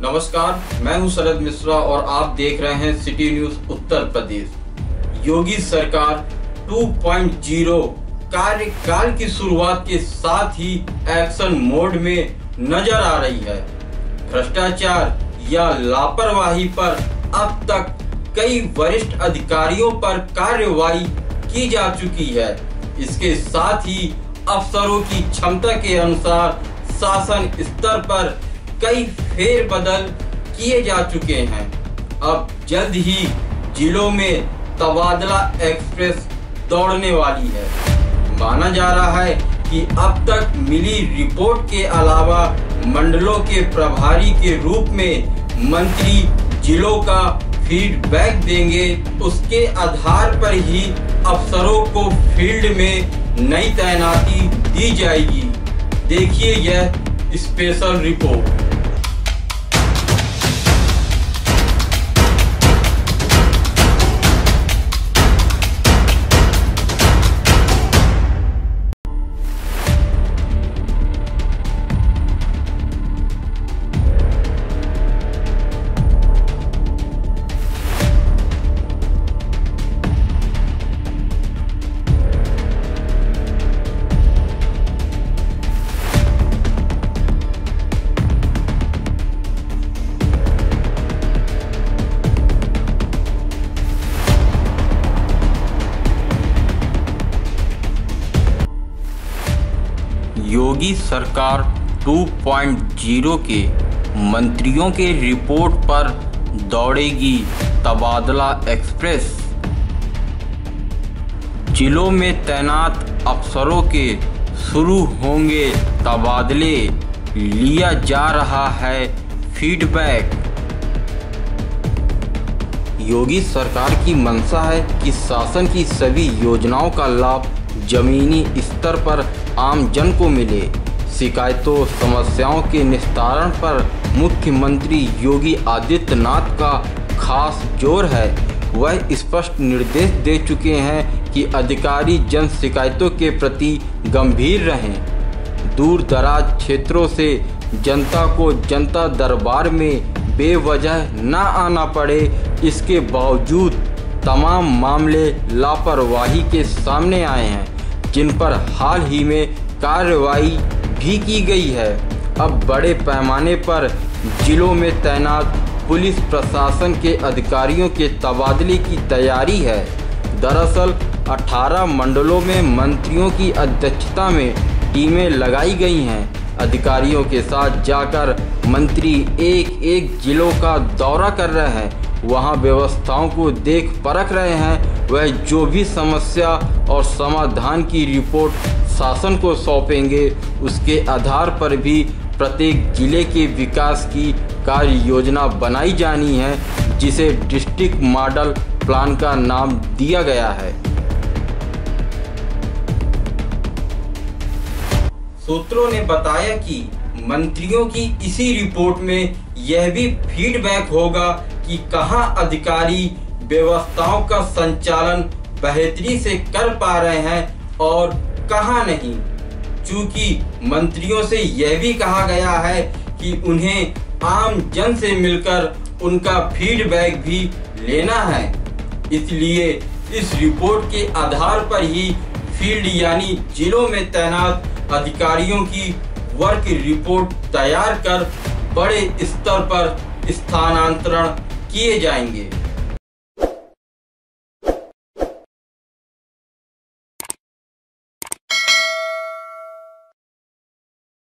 नमस्कार, मैं हूं शरद मिश्रा और आप देख रहे हैं सिटी न्यूज उत्तर प्रदेश। योगी सरकार 2.0 कार्यकाल की शुरुआत के साथ ही एक्शन मोड में नजर आ रही है। भ्रष्टाचार या लापरवाही पर अब तक कई वरिष्ठ अधिकारियों पर कार्रवाई की जा चुकी है। इसके साथ ही अफसरों की क्षमता के अनुसार शासन स्तर पर कई फेरबदल किए जा चुके हैं। अब जल्द ही जिलों में तबादला एक्सप्रेस दौड़ने वाली है। माना जा रहा है कि अब तक मिली रिपोर्ट के अलावा मंडलों के प्रभारी के रूप में मंत्री जिलों का फीडबैक देंगे। उसके आधार पर ही अफसरों को फील्ड में नई तैनाती दी जाएगी। देखिए यह स्पेशल रिपोर्ट। योगी सरकार 2.0 के मंत्रियों के रिपोर्ट पर दौड़ेगी तबादला एक्सप्रेस। जिलों में तैनात अफसरों के शुरू होंगे तबादले, लिया जा रहा है फीडबैक। योगी सरकार की मंशा है कि शासन की सभी योजनाओं का लाभ जमीनी स्तर पर आम जन को मिले। शिकायतों समस्याओं के निस्तारण पर मुख्यमंत्री योगी आदित्यनाथ का खास जोर है। वह स्पष्ट निर्देश दे चुके हैं कि अधिकारी जन शिकायतों के प्रति गंभीर रहें। दूर दराज क्षेत्रों से जनता को जनता दरबार में बेवजह न आना पड़े। इसके बावजूद तमाम मामले लापरवाही के सामने आए हैं, जिन पर हाल ही में कार्रवाई भी की गई है। अब बड़े पैमाने पर जिलों में तैनात पुलिस प्रशासन के अधिकारियों के तबादले की तैयारी है। दरअसल 18 मंडलों में मंत्रियों की अध्यक्षता में टीमें लगाई गई हैं। अधिकारियों के साथ जाकर मंत्री एक एक जिलों का दौरा कर रहे हैं, वहां व्यवस्थाओं को देख परख रहे हैं। वह जो भी समस्या और समाधान की रिपोर्ट शासन को सौंपेंगे, उसके आधार पर भी प्रत्येक जिले के विकास की कार्य योजना बनाई जानी है, जिसे डिस्ट्रिक्ट मॉडल प्लान का नाम दिया गया है। सूत्रों ने बताया कि मंत्रियों की इसी रिपोर्ट में यह भी फीडबैक होगा कि कहां अधिकारी व्यवस्थाओं का संचालन बेहतरी से कर पा रहे हैं और कहां नहीं। चूंकि मंत्रियों से यह भी कहा गया है कि उन्हें आम जन से मिलकर उनका फीडबैक भी लेना है, इसलिए इस रिपोर्ट के आधार पर ही फील्ड यानी जिलों में तैनात अधिकारियों की वर्क रिपोर्ट तैयार कर बड़े स्तर पर स्थानांतरण किए जाएंगे।